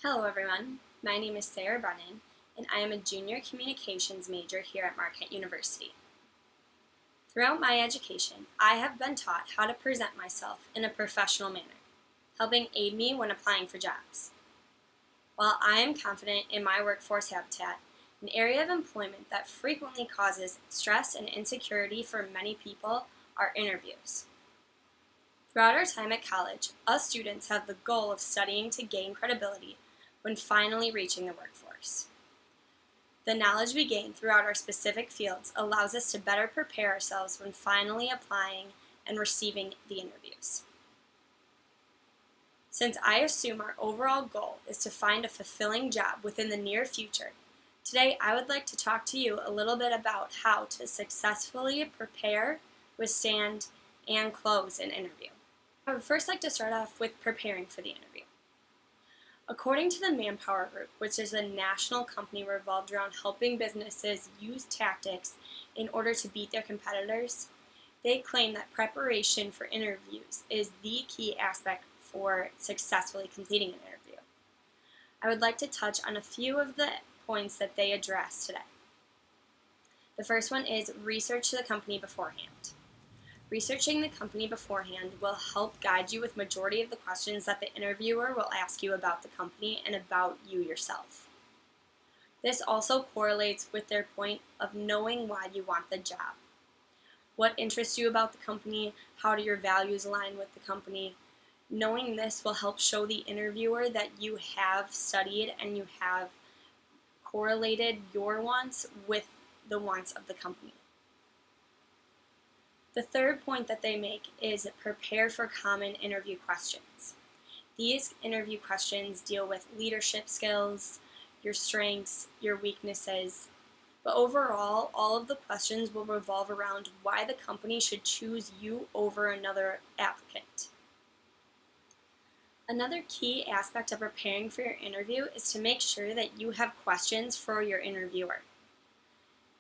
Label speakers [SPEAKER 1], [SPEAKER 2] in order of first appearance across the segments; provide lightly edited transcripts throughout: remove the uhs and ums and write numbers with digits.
[SPEAKER 1] Hello everyone, my name is Sarah Brennan and I am a junior communications major here at Marquette University. Throughout my education, I have been taught how to present myself in a professional manner, helping aid me when applying for jobs. While I am confident in my workforce habitat, an area of employment that frequently causes stress and insecurity for many people are interviews. Throughout our time at college, us students have the goal of studying to gain credibility when finally reaching the workforce. The knowledge we gain throughout our specific fields allows us to better prepare ourselves when finally applying and receiving the interviews. Since I assume our overall goal is to find a fulfilling job within the near future, today I would like to talk to you a little bit about how to successfully prepare, withstand, and close an interview. I would first like to start off with preparing for the interview. According to the Manpower Group, which is a national company revolved around helping businesses use tactics in order to beat their competitors, they claim that preparation for interviews is the key aspect for successfully completing an interview. I would like to touch on a few of the points that they address today. The first one is research the company beforehand. Researching the company beforehand will help guide you with majority of the questions that the interviewer will ask you about the company and about you yourself. This also correlates with their point of knowing why you want the job. What interests you about the company? How do your values align with the company? Knowing this will help show the interviewer that you have studied and you have correlated your wants with the wants of the company. The third point that they make is prepare for common interview questions. These interview questions deal with leadership skills, your strengths, your weaknesses, but overall, all of the questions will revolve around why the company should choose you over another applicant. Another key aspect of preparing for your interview is to make sure that you have questions for your interviewer.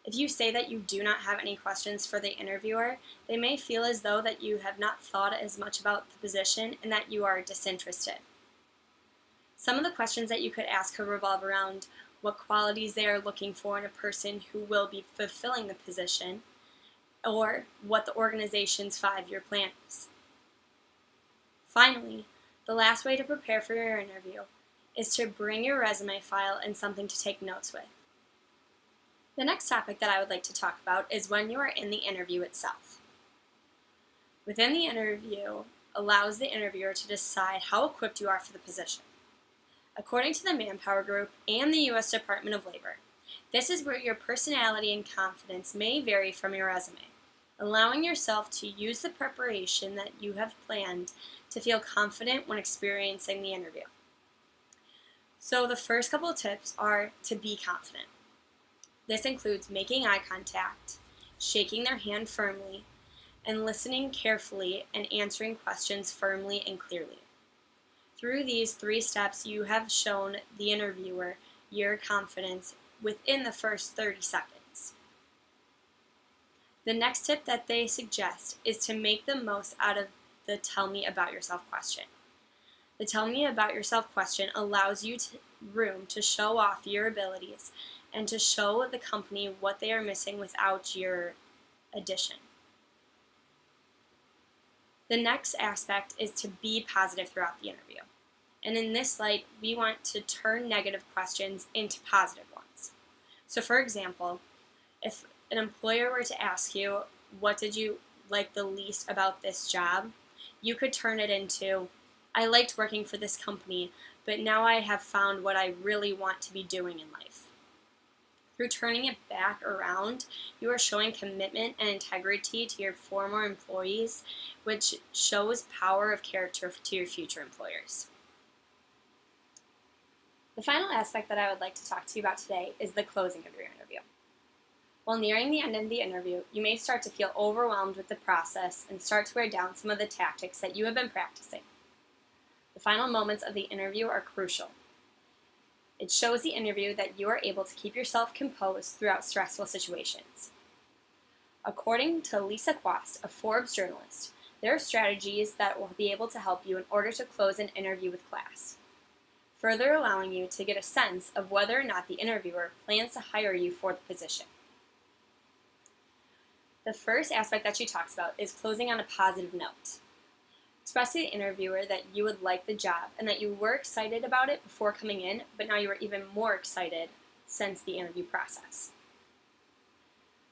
[SPEAKER 1] If you say that you do not have any questions for the interviewer, they may feel as though that you have not thought as much about the position and that you are disinterested. Some of the questions that you could ask could revolve around what qualities they are looking for in a person who will be fulfilling the position, or what the organization's 5-year plan is. Finally, the last way to prepare for your interview is to bring your resume file and something to take notes with. The next topic that I would like to talk about is when you are in the interview itself. Within the interview allows the interviewer to decide how equipped you are for the position. According to the Manpower Group and the U.S. Department of Labor, this is where your personality and confidence may vary from your resume, allowing yourself to use the preparation that you have planned to feel confident when experiencing the interview. So the first couple of tips are to be confident. This includes making eye contact, shaking their hand firmly, and listening carefully and answering questions firmly and clearly. Through these 3 steps, you have shown the interviewer your confidence within the first 30 seconds. The next tip that they suggest is to make the most out of the tell me about yourself question. The tell me about yourself question allows you room to show off your abilities and to show the company what they are missing without your addition. The next aspect is to be positive throughout the interview. And in this light, we want to turn negative questions into positive ones. So for example, if an employer were to ask you, what did you like the least about this job? You could turn it into, I liked working for this company, but now I have found what I really want to be doing in life. Through turning it back around, you are showing commitment and integrity to your former employees, which shows power of character to your future employers. The final aspect that I would like to talk to you about today is the closing of your interview. While nearing the end of the interview, you may start to feel overwhelmed with the process and start to wear down some of the tactics that you have been practicing. The final moments of the interview are crucial. It shows the interview that you are able to keep yourself composed throughout stressful situations. According to Lisa Quast, a Forbes journalist, there are strategies that will be able to help you in order to close an interview with class. further allowing you to get a sense of whether or not the interviewer plans to hire you for the position. The first aspect that she talks about is closing on a positive note. Express to the interviewer that you would like the job and that you were excited about it before coming in, but now you are even more excited since the interview process.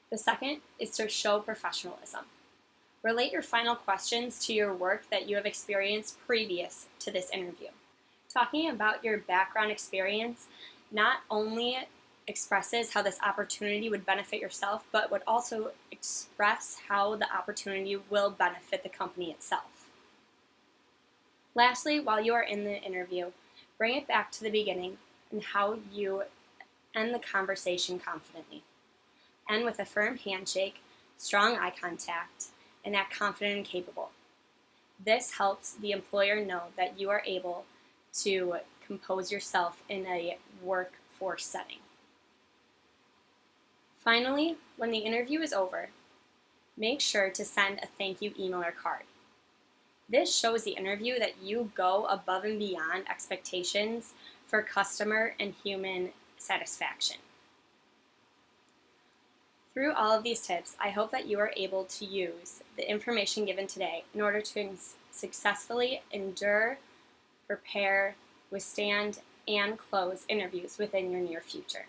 [SPEAKER 1] The second is to show professionalism. Relate your final questions to your work that you have experienced previous to this interview. Talking about your background experience not only expresses how this opportunity would benefit yourself, but would also express how the opportunity will benefit the company itself. Lastly, while you are in the interview, bring it back to the beginning and how you end the conversation confidently. End with a firm handshake, strong eye contact, and act confident and capable. This helps the employer know that you are able to compose yourself in a workforce setting. Finally, when the interview is over, make sure to send a thank you email or card. This shows the interview that you go above and beyond expectations for customer and human satisfaction. Through all of these tips, I hope that you are able to use the information given today in order to successfully endure, prepare, withstand, and close interviews within your near future.